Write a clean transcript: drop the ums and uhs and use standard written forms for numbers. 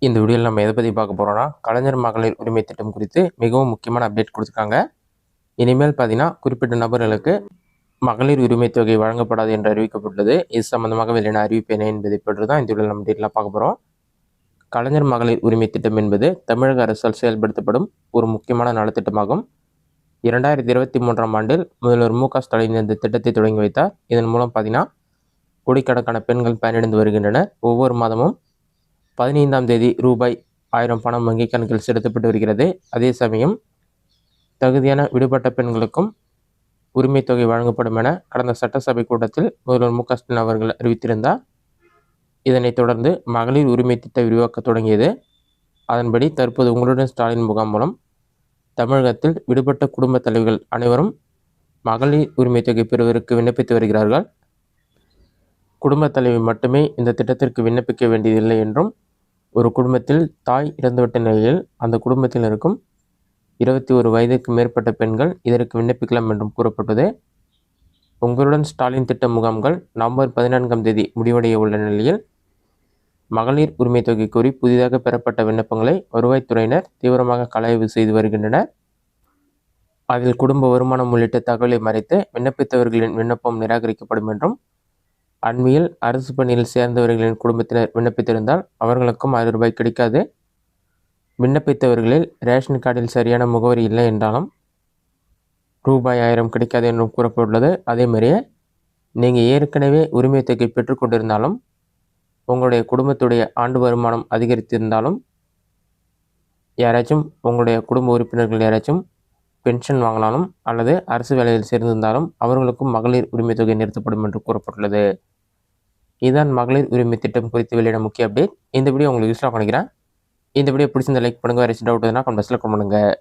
இந்த வீடியோவில் நம்ம எதை பற்றி பார்க்க போகிறோம்னா, கலைஞர் மகளிர் உரிமை திட்டம் குறித்து மிகவும் முக்கியமான அப்டேட் கொடுத்துருக்காங்க. இனிமேல் பார்த்தீங்கன்னா குறிப்பிட்ட நபர்களுக்கு மகளிர் உரிமை தொகை வழங்கப்படாது என்று அறிவிக்கப்பட்டுள்ளது. இது சம்பந்தமாக வெளியான அறிவிப்பு என்ன என்பதை பற்றி தான் இந்த வீடியோவில் நம்ம டீட்டெயிலாக பார்க்க போகிறோம். கலைஞர் மகளிர் உரிமை திட்டம் என்பது தமிழக அரசால் செயல்படுத்தப்படும் ஒரு முக்கியமான நலத்திட்டமாகும். 2023ஆம் ஆண்டில் முதல்வர் மு.க. ஸ்டாலின் இந்த திட்டத்தை தொடங்கி வைத்தார். இதன் மூலம் பார்த்தீங்கன்னா கோடிக்கணக்கான பெண்கள் பயனடைந்து வருகின்றனர். ஒவ்வொரு மாதமும் 15ஆம் தேதி ரூபாய் 1000 பணம் வங்கிக் கணக்கில் செலுத்தப்பட்டு வருகிறது. அதே சமயம் தகுதியான விடுபட்ட பெண்களுக்கும் உரிமை தொகை வழங்கப்படும் என கடந்த சட்டசபை கூட்டத்தில் முதல்வர் மு.க. ஸ்டாலின் அவர்கள் அறிவித்திருந்தார். இதனைத் தொடர்ந்து மகளிர் உரிமை திட்ட விரிவாக்க தொடங்கியது. அதன்படி தற்போது உங்களுடன் ஸ்டாலின் முகாம் மூலம் தமிழகத்தில் விடுபட்ட குடும்ப தலைவிகள் அனைவரும் மகளிர் உரிமை தொகை பெறுவதற்கு விண்ணப்பித்து வருகிறார்கள். குடும்ப தலைவி மட்டுமே இந்த திட்டத்திற்கு விண்ணப்பிக்க வேண்டியதில்லை என்றும், ஒரு குடும்பத்தில் தாய் இறந்துவிட்ட நிலையில் அந்த குடும்பத்தில் இருக்கும் 21 வயதுக்கு மேற்பட்ட பெண்கள் இதற்கு விண்ணப்பிக்கலாம் என்றும் கூறப்பட்டது. உங்களுடன் ஸ்டாலின் திட்ட முகாம்கள் நவம்பர் 14ஆம் தேதி முடிவடைய உள்ள நிலையில் மகளிர் உரிமை தொகை கோரி புதிதாக பெறப்பட்ட விண்ணப்பங்களை வருவாய்த்துறையினர் தீவிரமாக கலாய்வு செய்து வருகின்றனர். அதில் குடும்ப வருமானம் உள்ளிட்ட தகவலை மறைத்து விண்ணப்பித்தவர்களின் விண்ணப்பம் நிராகரிக்கப்படும் என்றும், அண்மையில் அரசு பணியில் சேர்ந்தவர்களின் குடும்பத்தினர் விண்ணப்பித்திருந்தால் அவர்களுக்கும் 1000 ரூபாய் கிடைக்காது. விண்ணப்பித்தவர்களில் ரேஷன் கார்டில் சரியான முகவரி இல்லை என்றாலும் ரூபாய் 1000 கிடைக்காது என்றும் கூறப்பட்டுள்ளது. அதேமாதிரியே நீங்கள் ஏற்கனவே உரிமை தொகை பெற்றுக்கொண்டிருந்தாலும், உங்களுடைய குடும்பத்துடைய ஆண்டு வருமானம் அதிகரித்திருந்தாலும், யாராச்சும் உங்களுடைய குடும்ப உறுப்பினர்கள் யாராச்சும் பென்ஷன் வாங்கினாலும் அல்லது அரசு வேலையில் சேர்ந்திருந்தாலும் அவர்களுக்கும் மகளிர் உரிமை தொகை நிறுத்தப்படும் என்று கூறப்பட்டுள்ளது. இதுதான் மகளிர் உரிமை திட்டம் குறித்து வெளியிட முக்கிய அப்டேட். இந்த வீடியோ உங்களுக்கு யூஸ்ஃபுல்லாக நினைக்கிறேன். இந்த வீடியோ பிடிச்சிருந்த லைக் பண்ணுங்கள். வேறு டவுட் எதுனா கமெண்ட் பாக்ஸில் கமெண்ட் பண்ணுங்கள்.